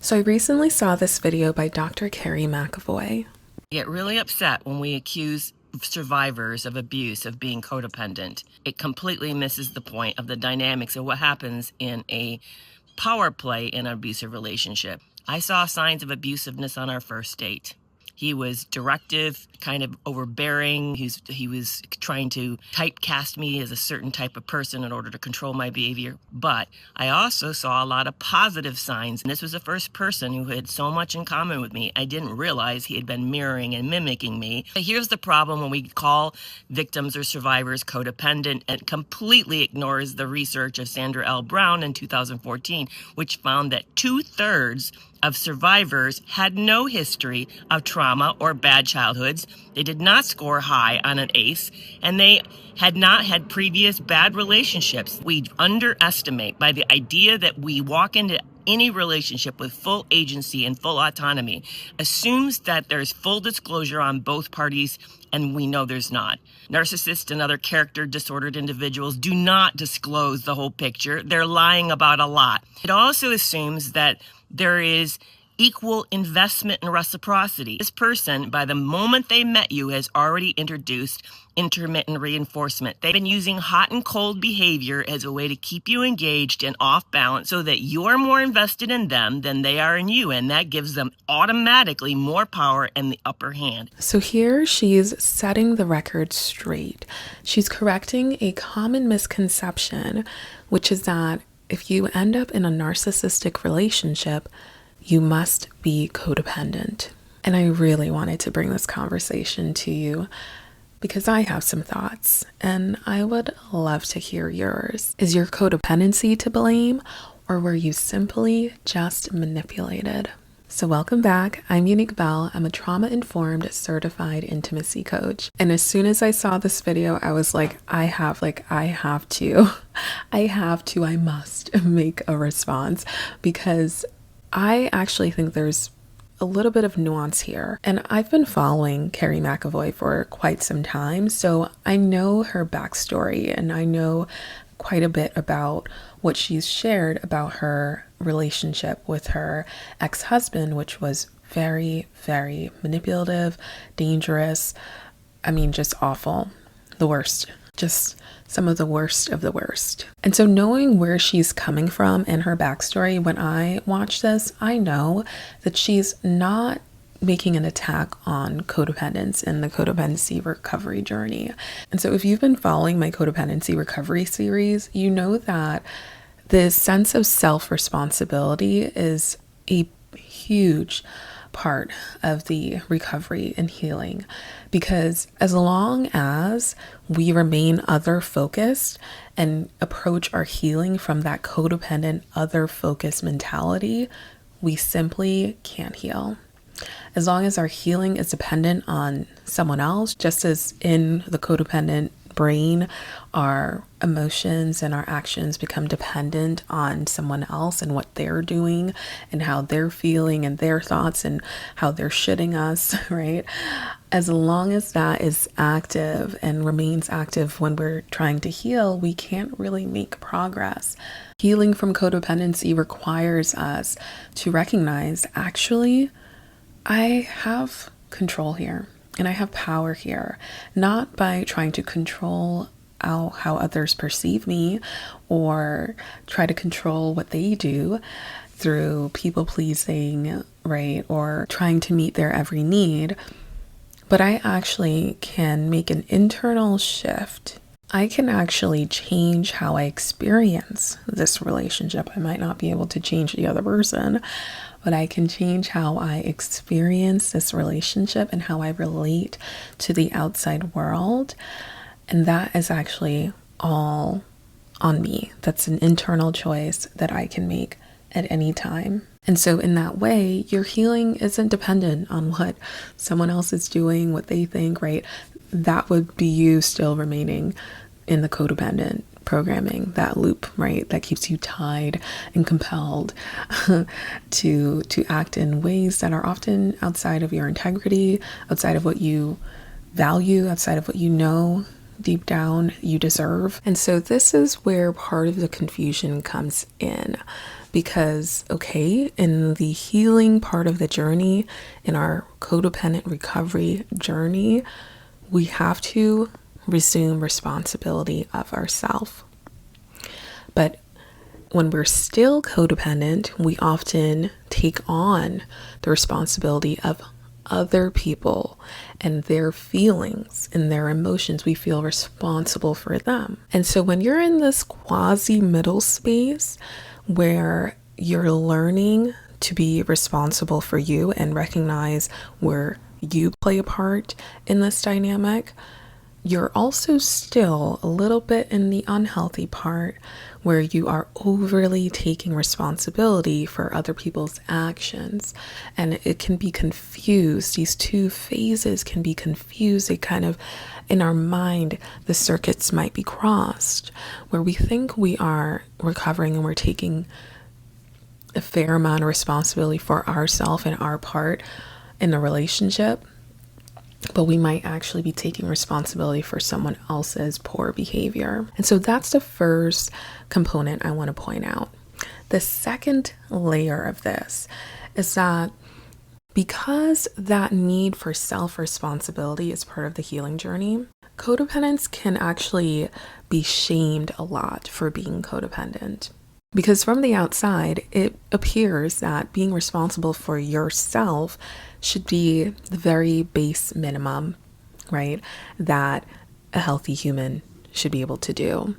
So I recently saw this video by Dr. Kerry McAvoy. I get really upset when we accuse survivors of abuse of being codependent. It completely misses the point of the dynamics of what happens in a power play in an abusive relationship. I saw signs of abusiveness on our first date. He was directive, kind of overbearing. He was trying to typecast me as a certain type of person in order to control my behavior. But I also saw a lot of positive signs. And this was the first person who had so much in common with me. I didn't realize he had been mirroring and mimicking me. But here's the problem when we call victims or survivors codependent and completely ignores the research of Sandra L. Brown in 2014, which found that 2/3 of survivors had no history of trauma or bad childhoods. They did not score high on an ACE, and they had not had previous bad relationships. We underestimate by the idea that we walk into any relationship with full agency and full autonomy assumes that there's full disclosure on both parties, and we know there's not. Narcissists and other character disordered individuals do not disclose the whole picture. They're lying about a lot. It also assumes that there is equal investment and reciprocity. This person, by the moment they met you, has already introduced intermittent reinforcement. They've been using hot and cold behavior as a way to keep you engaged and off balance so that you're more invested in them than they are in you, and that gives them automatically more power and the upper hand. So here she's setting the record straight. She's correcting a common misconception, which is that if you end up in a narcissistic relationship, you must be codependent. And I really wanted to bring this conversation to you because I have some thoughts and I would love to hear yours. Is your codependency to blame, or were you simply just manipulated? So welcome back. I'm Unique Bell. I'm a trauma-informed certified intimacy coach. And as soon as I saw this video, I was like, I must make a response, because I actually think there's a little bit of nuance here. And I've been following Kerry McAvoy for quite some time, so I know her backstory and I know quite a bit about what she's shared about her relationship with her ex-husband, which was very, very manipulative, dangerous. I mean, just awful. The worst. Just some of the worst of the worst. And so knowing where she's coming from and her backstory, when I watch this, I know that she's not making an attack on codependence and the codependency recovery journey. And so if you've been following my codependency recovery series, you know that the sense of self-responsibility is a huge part of the recovery and healing, because as long as we remain other focused and approach our healing from that codependent other focused mentality, we simply can't heal. As long as our healing is dependent on someone else, just as in the codependent brain, our emotions and our actions become dependent on someone else and what they're doing and how they're feeling and their thoughts and how they're shitting us, right? As long as that is active and remains active when we're trying to heal, we can't really make progress. Healing from codependency requires us to recognize, actually, I have control here and I have power here, not by trying to control how others perceive me or try to control what they do through people pleasing, right? Or trying to meet their every need, but I actually can make an internal shift. I can actually change how I experience this relationship. I might not be able to change the other person, but I can change how I experience this relationship and how I relate to the outside world. And that is actually all on me. That's an internal choice that I can make at any time. And so in that way, your healing isn't dependent on what someone else is doing, what they think, right? That would be you still remaining in the codependent programming, that loop, right? That keeps you tied and compelled to act in ways that are often outside of your integrity, outside of what you value, outside of what you know deep down you deserve. And so this is where part of the confusion comes in, Because, okay, in the healing part of the journey, in our codependent recovery journey, we have to resume responsibility of ourselves. But when we're still codependent, we often take on the responsibility of other people and their feelings and their emotions. We feel responsible for them. And so when you're in this quasi middle space where you're learning to be responsible for you and recognize where you play a part in this dynamic, you're also still a little bit in the unhealthy part where you are overly taking responsibility for other people's actions. And it can be confused. These two phases can be confused. They kind of, in our mind, the circuits might be crossed where we think we are recovering and we're taking a fair amount of responsibility for ourselves and our part in the relationship, but we might actually be taking responsibility for someone else's poor behavior. And so that's the first component I want to point out. The second layer of this is that because that need for self-responsibility is part of the healing journey, codependents can actually be shamed a lot for being codependent. Because from the outside, it appears that being responsible for yourself should be the very base minimum, right? That a healthy human should be able to do.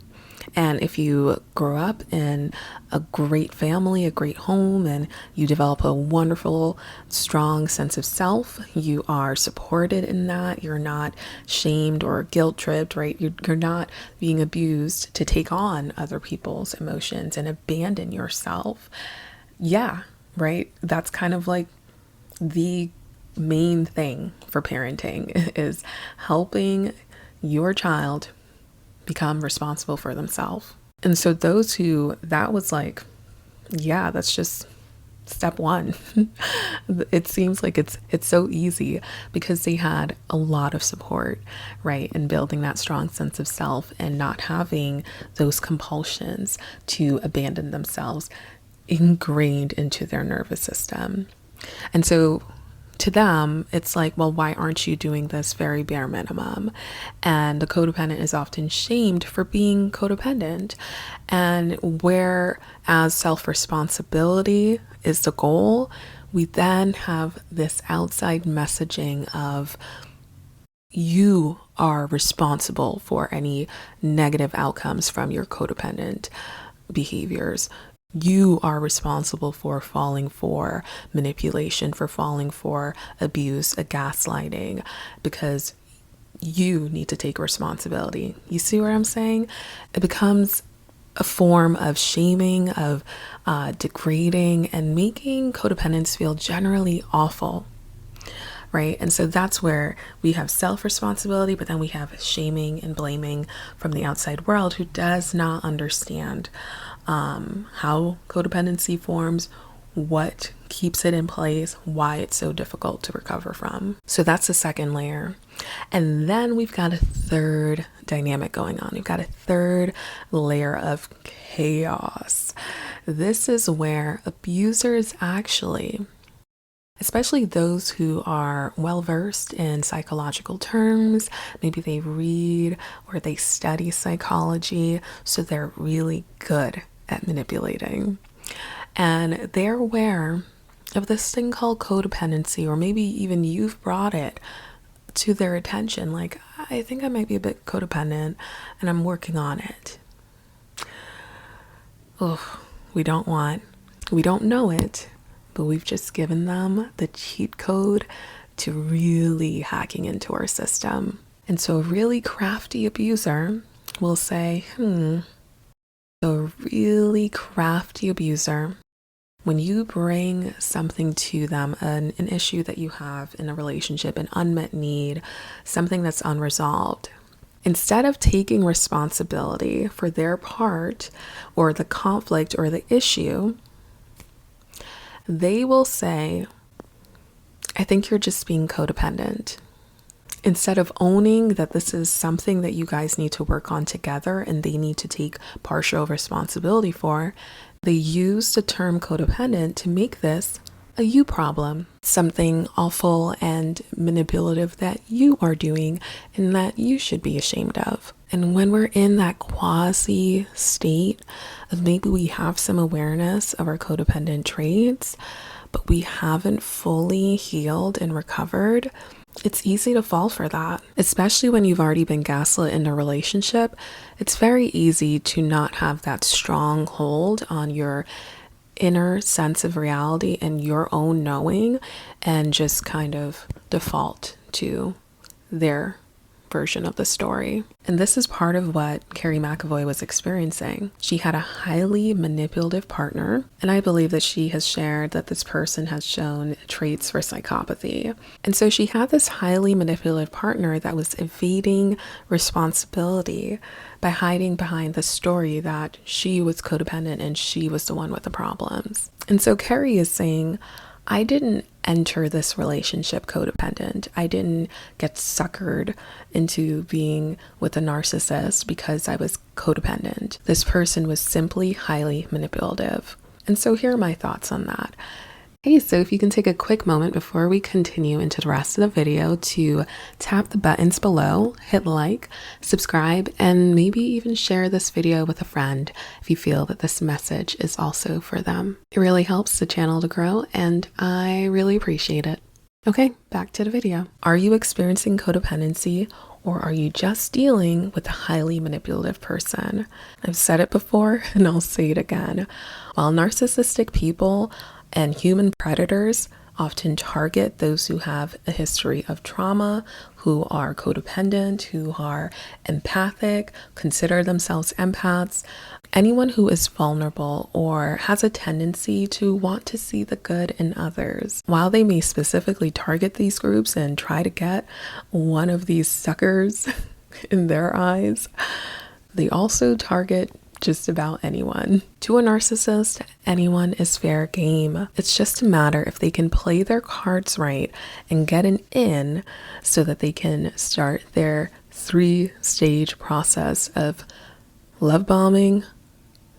And if you grow up in a great family, a great home, and you develop a wonderful, strong sense of self, you are supported in that. You're not shamed or guilt tripped, right? You're not being abused to take on other people's emotions and abandon yourself. Yeah, right? That's kind of like the main thing for parenting is helping your child become responsible for themselves. And so those who that was like, yeah, that's just step one. It seems like it's so easy because they had a lot of support, right? In building that strong sense of self and not having those compulsions to abandon themselves ingrained into their nervous system. And so to them, it's like, well, why aren't you doing this very bare minimum? And the codependent is often shamed for being codependent. And whereas self-responsibility is the goal, we then have this outside messaging of you are responsible for any negative outcomes from your codependent behaviors. You are responsible for falling for manipulation, for falling for abuse, gaslighting, because you need to take responsibility. You see what I'm saying? It becomes a form of shaming, of degrading, and making codependents feel generally awful. Right? And so that's where we have self-responsibility, but then we have shaming and blaming from the outside world who does not understand how codependency forms, what keeps it in place, why it's so difficult to recover from. So that's the second layer. And then we've got a third dynamic going on. We've got a third layer of chaos. This is where abusers actually, especially those who are well-versed in psychological terms, maybe they read or they study psychology, so they're really good at manipulating. And they're aware of this thing called codependency, or maybe even you've brought it to their attention, like, I think I might be a bit codependent and I'm working on it. Oh, we don't know it, but we've just given them the cheat code to really hacking into our system. And so a really crafty abuser will say, So a really crafty abuser, when you bring something to them, an issue that you have in a relationship, an unmet need, something that's unresolved, instead of taking responsibility for their part or the conflict or the issue, they will say, I think you're just being codependent. Instead of owning that this is something that you guys need to work on together and they need to take partial responsibility for, They use the term codependent to make this a you problem, something awful and manipulative that you are doing and that you should be ashamed of. And when we're in that quasi state of maybe we have some awareness of our codependent traits, but we haven't fully healed and recovered, it's easy to fall for that, especially when you've already been gaslit in a relationship. It's very easy to not have that strong hold on your inner sense of reality and your own knowing and just kind of default to their version of the story. And this is part of what Kerry McAvoy was experiencing. She had a highly manipulative partner, and I believe that she has shared that this person has shown traits for psychopathy. And so she had this highly manipulative partner that was evading responsibility by hiding behind the story that she was codependent and she was the one with the problems. And so Kerry is saying, I didn't enter this relationship codependent. I didn't get suckered into being with a narcissist because I was codependent. This person was simply highly manipulative. And so here are my thoughts on that. Hey, so if you can take a quick moment before we continue into the rest of the video to tap the buttons below, hit like, subscribe, and maybe even share this video with a friend if you feel that this message is also for them. It really helps the channel to grow, and I really appreciate it. Okay, back to the video. Are you experiencing codependency, or are you just dealing with a highly manipulative person? I've said it before, and I'll say it again. While narcissistic people and human predators often target those who have a history of trauma, who are codependent, who are empathic, consider themselves empaths, anyone who is vulnerable or has a tendency to want to see the good in others. While they may specifically target these groups and try to get one of these suckers in their eyes, they also target just about anyone. To a narcissist, anyone is fair game. It's just a matter if they can play their cards right and get an in so that they can start their 3-stage process of love bombing,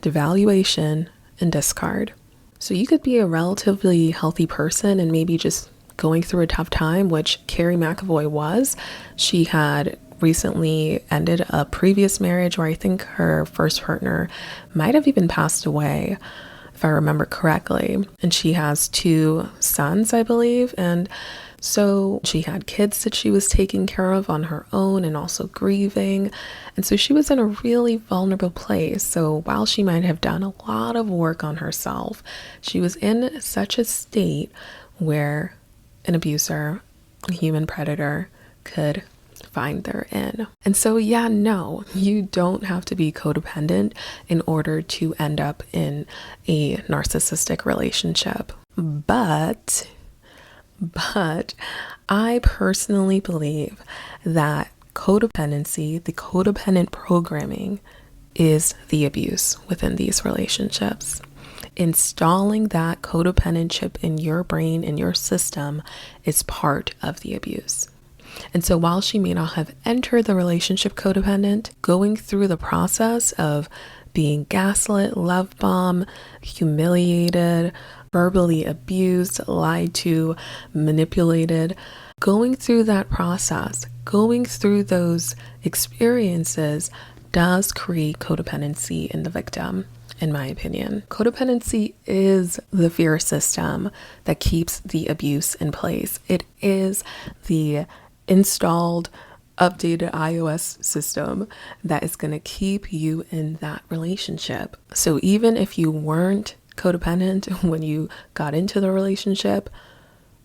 devaluation, and discard. So you could be a relatively healthy person and maybe just going through a tough time, which Kerry McAvoy was. She had recently ended a previous marriage where I think her first partner might have even passed away, if I remember correctly. And she has 2 sons, I believe. And so she had kids that she was taking care of on her own and also grieving. And so she was in a really vulnerable place. So while she might have done a lot of work on herself, she was in such a state where an abuser, a human predator, could find their in. And so yeah, no, you don't have to be codependent in order to end up in a narcissistic relationship. But I personally believe that codependency, the codependent programming, is the abuse within these relationships. Installing that codependent chip in your brain, in your system, is part of the abuse. And so while she may not have entered the relationship codependent, going through the process of being gaslit, love bombed, humiliated, verbally abused, lied to, manipulated, going through that process, going through those experiences does create codependency in the victim. In my opinion, codependency is the fear system that keeps the abuse in place. It is the installed, updated iOS system that is going to keep you in that relationship. So even if you weren't codependent when you got into the relationship,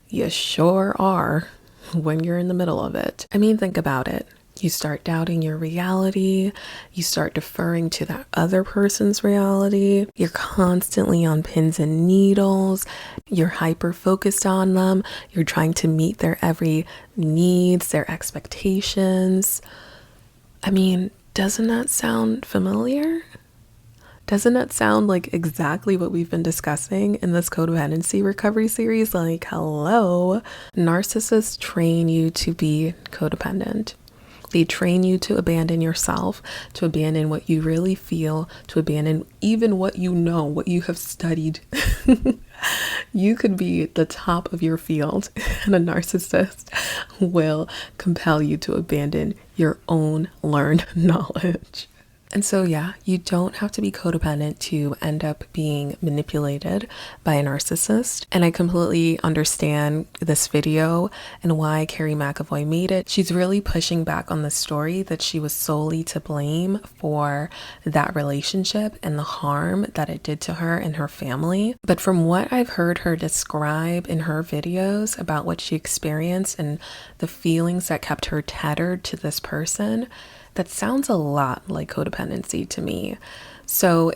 you sure are when you're in the middle of it. I mean, think about it. You start doubting your reality. You start deferring to that other person's reality. You're constantly on pins and needles. You're hyper focused on them. You're trying to meet their every needs, their expectations. I mean, doesn't that sound familiar? Doesn't that sound like exactly what we've been discussing in this codependency recovery series? Like, hello, narcissists train you to be codependent. They train you to abandon yourself, to abandon what you really feel, to abandon even what you know, what you have studied. You could be the top of your field, and a narcissist will compel you to abandon your own learned knowledge. And so, yeah, you don't have to be codependent to end up being manipulated by a narcissist. And I completely understand this video and why Kerry McAvoy made it. She's really pushing back on the story that she was solely to blame for that relationship and the harm that it did to her and her family. But from what I've heard her describe in her videos about what she experienced and the feelings that kept her tethered to this person, that sounds a lot like codependency to me. So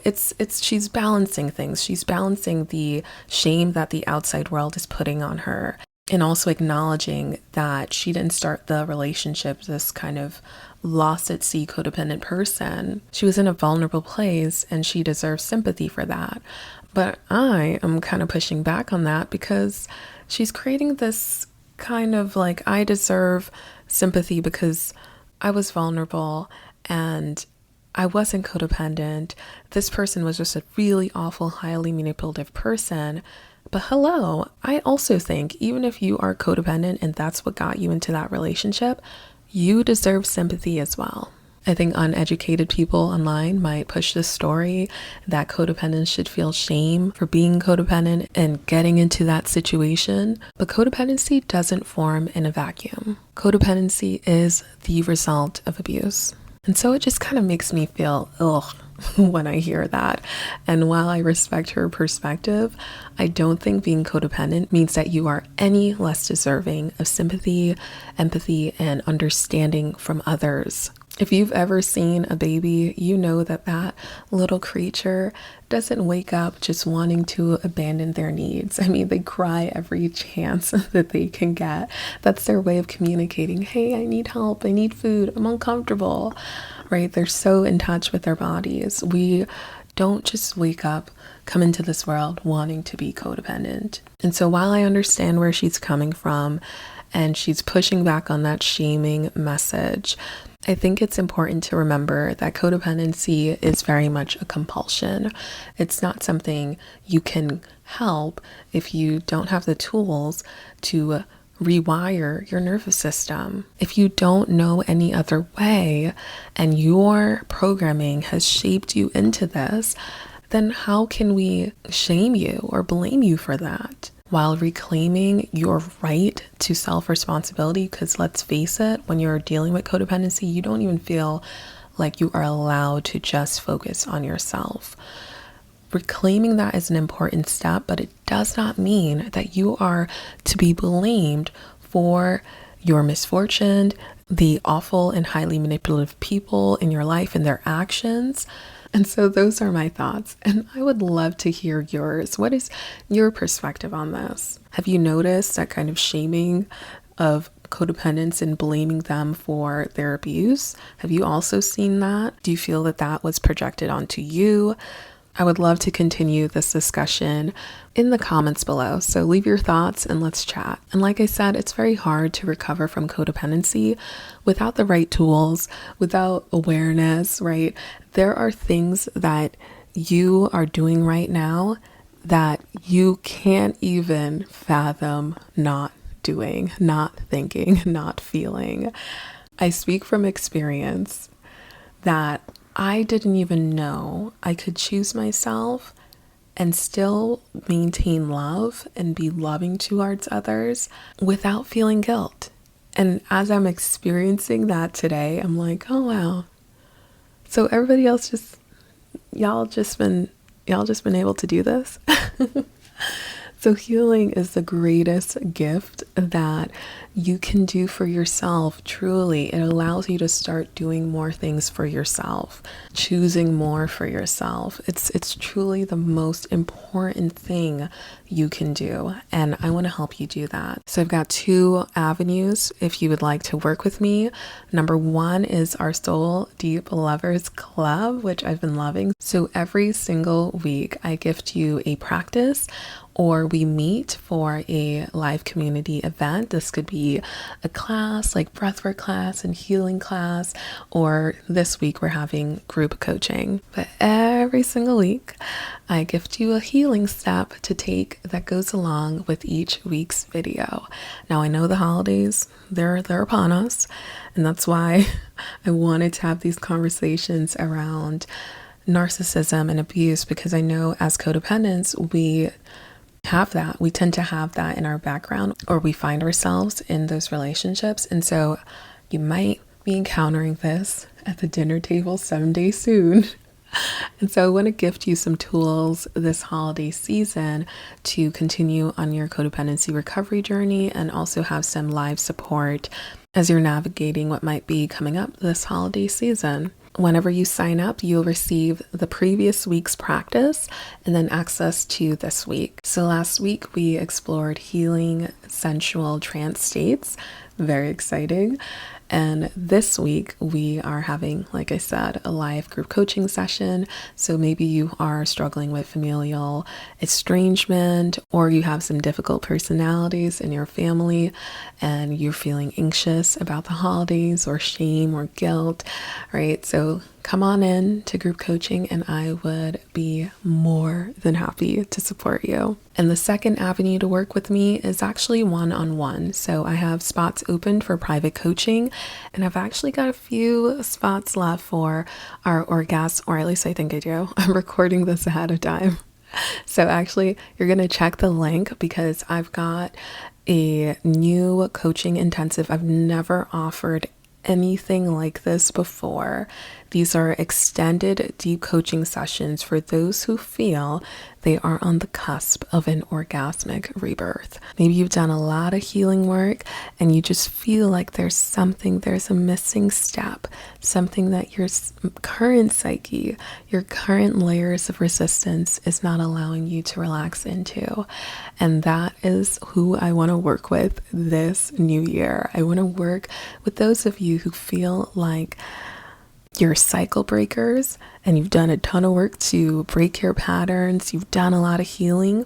she's balancing things. She's balancing the shame that the outside world is putting on her, and also acknowledging that she didn't start the relationship this kind of lost at sea codependent person. She was in a vulnerable place and she deserves sympathy for that. But I am kind of pushing back on that because she's creating this kind of like, I deserve sympathy because I was vulnerable and I wasn't codependent. This person was just a really awful, highly manipulative person. But hello, I also think even if you are codependent and that's what got you into that relationship, you deserve sympathy as well. I think uneducated people online might push this story that codependents should feel shame for being codependent and getting into that situation. But codependency doesn't form in a vacuum. Codependency is the result of abuse. And so it just kind of makes me feel ugh when I hear that. And while I respect her perspective, I don't think being codependent means that you are any less deserving of sympathy, empathy, and understanding from others. If you've ever seen a baby, you know that that little creature doesn't wake up just wanting to abandon their needs. I mean, they cry every chance that they can get. That's their way of communicating. Hey, I need help. I need food. I'm uncomfortable, right? They're so in touch with their bodies. We don't just wake up, come into this world wanting to be codependent. And so while I understand where she's coming from and she's pushing back on that shaming message, I think it's important to remember that codependency is very much a compulsion. It's not something you can help if you don't have the tools to rewire your nervous system. If you don't know any other way and your programming has shaped you into this, then how can we shame you or blame you for that? While reclaiming your right to self-responsibility, because let's face it, when you're dealing with codependency, you don't even feel like you are allowed to just focus on yourself. Reclaiming that is an important step, but it does not mean that you are to be blamed for your misfortune, the awful and highly manipulative people in your life and their actions. And so those are my thoughts, and I would love to hear yours. What is your perspective on this? Have you noticed that kind of shaming of codependents and blaming them for their abuse? Have you also seen that? Do you feel that that was projected onto you? I would love to continue this discussion in the comments below. So leave your thoughts and let's chat. And like I said, it's very hard to recover from codependency without the right tools, without awareness, right? There are things that you are doing right now that you can't even fathom not doing, not thinking, not feeling. I speak from experience that I didn't even know I could choose myself and still maintain love and be loving towards others without feeling guilt. And as I'm experiencing that today, I'm like, oh wow. So everybody else y'all just been able to do this. So healing is the greatest gift that you can do for yourself. Truly, it allows you to start doing more things for yourself, choosing more for yourself. It's truly the most important thing you can do, and I want to help you do that. So I've got 2 avenues if you would like to work with me. Number 1 is our Soul Deep Lovers Club, which I've been loving. So every single week I gift you a practice or we meet for a live community event. This could be a class like breathwork class and healing class, or this week we're having group coaching. But every single week, I gift you a healing step to take that goes along with each week's video. Now, I know the holidays, they're upon us, and that's why I wanted to have these conversations around narcissism and abuse, because I know as codependents, we tend to have that in our background, or we find ourselves in those relationships. And so you might be encountering this at the dinner table someday soon. And so I want to gift you some tools this holiday season to continue on your codependency recovery journey, and also have some live support as you're navigating what might be coming up this holiday season. Whenever you sign up, you'll receive the previous week's practice and then access to this week. So last week we explored healing sensual trance states. Very exciting. And this week we are having, like I said, a live group coaching session. So maybe you are struggling with familial estrangement, or you have some difficult personalities in your family and you're feeling anxious about the holidays, or shame or guilt, right? So come on in to group coaching and I would be more than happy to support you. And the second avenue to work with me is actually one-on-one. So I have spots open for private coaching, and I've actually got a few spots left for our orgasm, or at least I think I do. I'm recording this ahead of time. So actually, you're going to check the link, because I've got a new coaching intensive. I've never offered anything like this before. These are extended deep coaching sessions for those who feel they are on the cusp of an orgasmic rebirth. Maybe you've done a lot of healing work and you just feel like there's a missing step, something that your current psyche, your current layers of resistance is not allowing you to relax into. And that is who I want to work with this new year. I want to work with those of you who feel like you're cycle breakers and you've done a ton of work to break your patterns. You've done a lot of healing,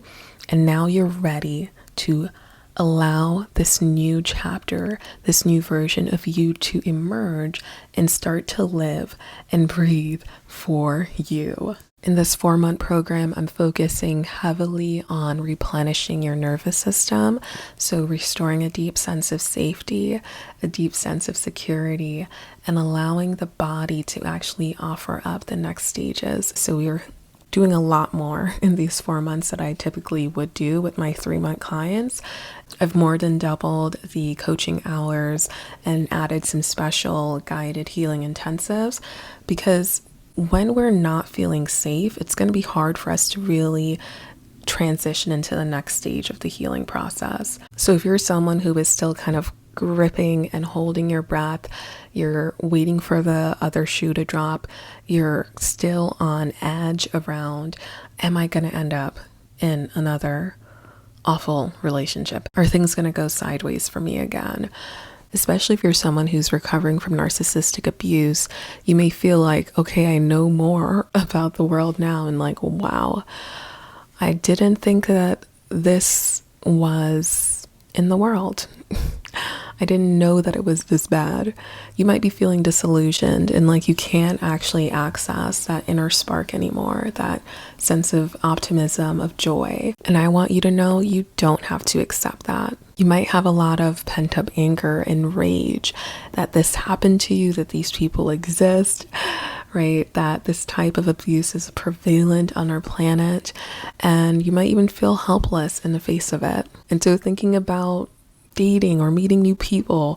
and now you're ready to allow this new chapter, this new version of you to emerge and start to live and breathe for you. In this 4-month program, I'm focusing heavily on replenishing your nervous system. So restoring a deep sense of safety, a deep sense of security, and allowing the body to actually offer up the next stages. So we're doing a lot more in these 4 months that I typically would do with my 3-month clients. I've more than doubled the coaching hours and added some special guided healing intensives, because when we're not feeling safe, it's going to be hard for us to really transition into the next stage of the healing process. So if you're someone who is still kind of gripping and holding your breath, you're waiting for the other shoe to drop, you're still on edge around, am I going to end up in another awful relationship? Are things going to go sideways for me again? Especially if you're someone who's recovering from narcissistic abuse, you may feel like, okay, I know more about the world now, and like, wow, I didn't think that this was in the world. I didn't know that it was this bad. You might be feeling disillusioned and like you can't actually access that inner spark anymore, that sense of optimism, of joy. And I want you to know you don't have to accept that. You might have a lot of pent-up anger and rage that this happened to you, that these people exist, right? That this type of abuse is prevalent on our planet, and you might even feel helpless in the face of it. And so thinking about dating or meeting new people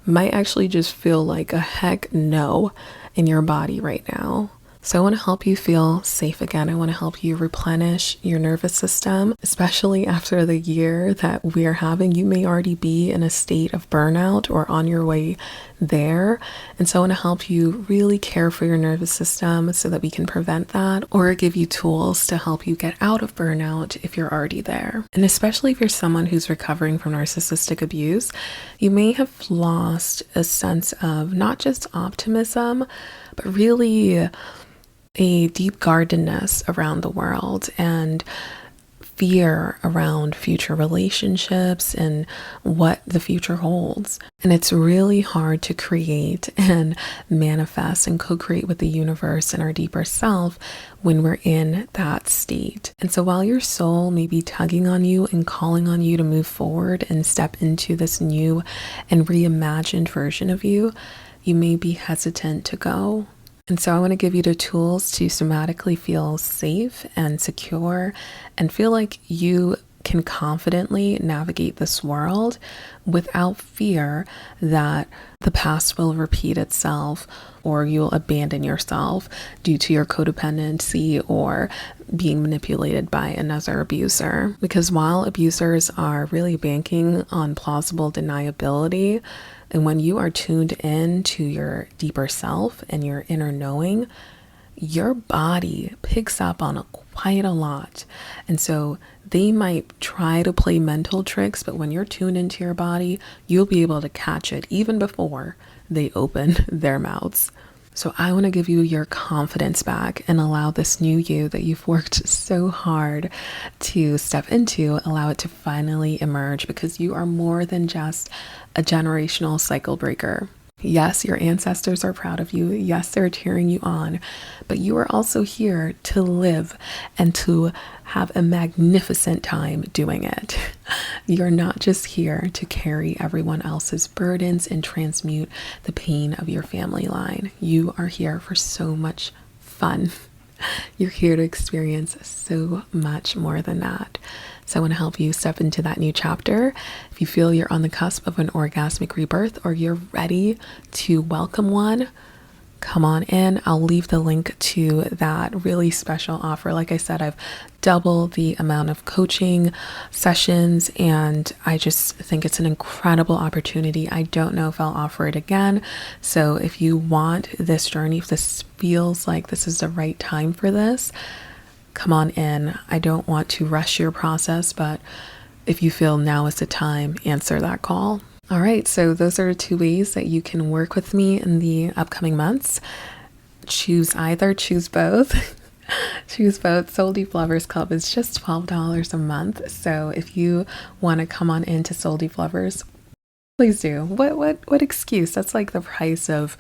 might actually just feel like a heck no in your body right now. So I want to help you feel safe again. I want to help you replenish your nervous system, especially after the year that we're having. You may already be in a state of burnout or on your way there. And so I want to help you really care for your nervous system so that we can prevent that, or give you tools to help you get out of burnout if you're already there. And especially if you're someone who's recovering from narcissistic abuse, you may have lost a sense of not just optimism, but really a deep guardedness around the world, and fear around future relationships and what the future holds. And it's really hard to create and manifest and co-create with the universe and our deeper self when we're in that state. And so while your soul may be tugging on you and calling on you to move forward and step into this new and reimagined version of you, you may be hesitant to go. And so I want to give you the tools to somatically feel safe and secure and feel like you can confidently navigate this world without fear that the past will repeat itself or you'll abandon yourself due to your codependency or being manipulated by another abuser. Because while abusers are really banking on plausible deniability, and when you are tuned in to your deeper self and your inner knowing, your body picks up on quite a lot. And so they might try to play mental tricks, but when you're tuned into your body, you'll be able to catch it even before they open their mouths. So I want to give you your confidence back and allow this new you that you've worked so hard to step into, allow it to finally emerge, because you are more than just a generational cycle breaker. Yes, your ancestors are proud of you. Yes, they're cheering you on, but you are also here to live and to have a magnificent time doing it. You're not just here to carry everyone else's burdens and transmute the pain of your family line. You are here for so much fun. You're here to experience so much more than that. So I want to help you step into that new chapter. If you feel you're on the cusp of an orgasmic rebirth or you're ready to welcome one, come on in. I'll leave the link to that really special offer. Like I said, I've doubled the amount of coaching sessions, and I just think it's an incredible opportunity. I don't know if I'll offer it again. So if you want this journey, if this feels like this is the right time for this, come on in. I don't want to rush your process, but if you feel now is the time, answer that call. All right, so those are 2 ways that you can work with me in the upcoming months. Choose either, choose both. Choose both. Soul Deep Lovers Club is just $12 a month. So if you want to come on into Soul Deep Lovers, please do. What excuse? That's like the price of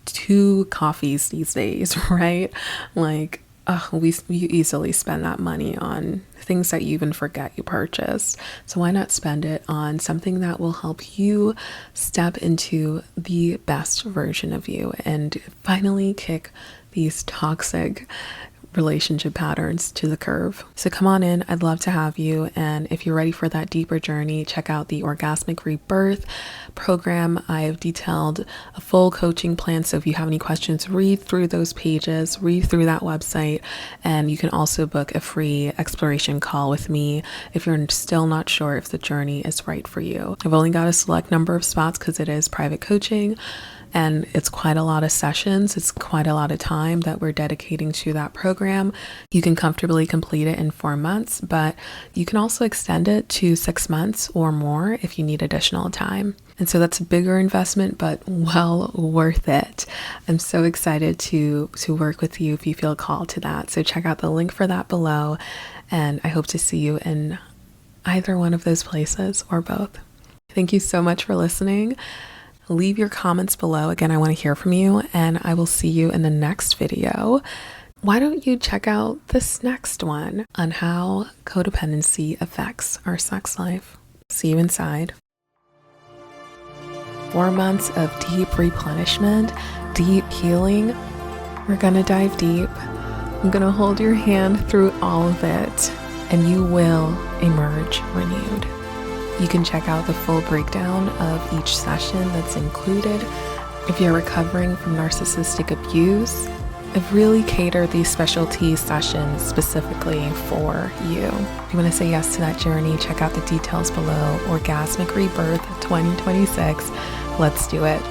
2 coffees these days, right? Like, you easily spend that money on things that you even forget you purchased. So why not spend it on something that will help you step into the best version of you and finally kick these toxic relationship patterns to the curb. So come on in. I'd love to have you. And if you're ready for that deeper journey, check out the Orgasmic Rebirth program. I've detailed a full coaching plan. So if you have any questions, read through those pages, read through that website, and you can also book a free exploration call with me if you're still not sure if the journey is right for you. I've only got a select number of spots because it is private coaching. And it's quite a lot of sessions. It's quite a lot of time that we're dedicating to that program. You can comfortably complete it in 4 months, but you can also extend it to 6 months or more if you need additional time. And so that's a bigger investment, but well worth it. I'm so excited to work with you if you feel called to that. So check out the link for that below. And I hope to see you in either one of those places or both. Thank you so much for listening. Leave your comments below. Again, I want to hear from you, and I will see you in the next video. Why don't you check out this next one on how codependency affects our sex life? See you inside. 4 months of deep replenishment, deep healing. We're going to dive deep. I'm going to hold your hand through all of it, and you will emerge renewed. You can check out the full breakdown of each session that's included. If you're recovering from narcissistic abuse, I've really catered these specialty sessions specifically for you. If you want to say yes to that journey, check out the details below. Orgasmic Rebirth 2026. Let's do it.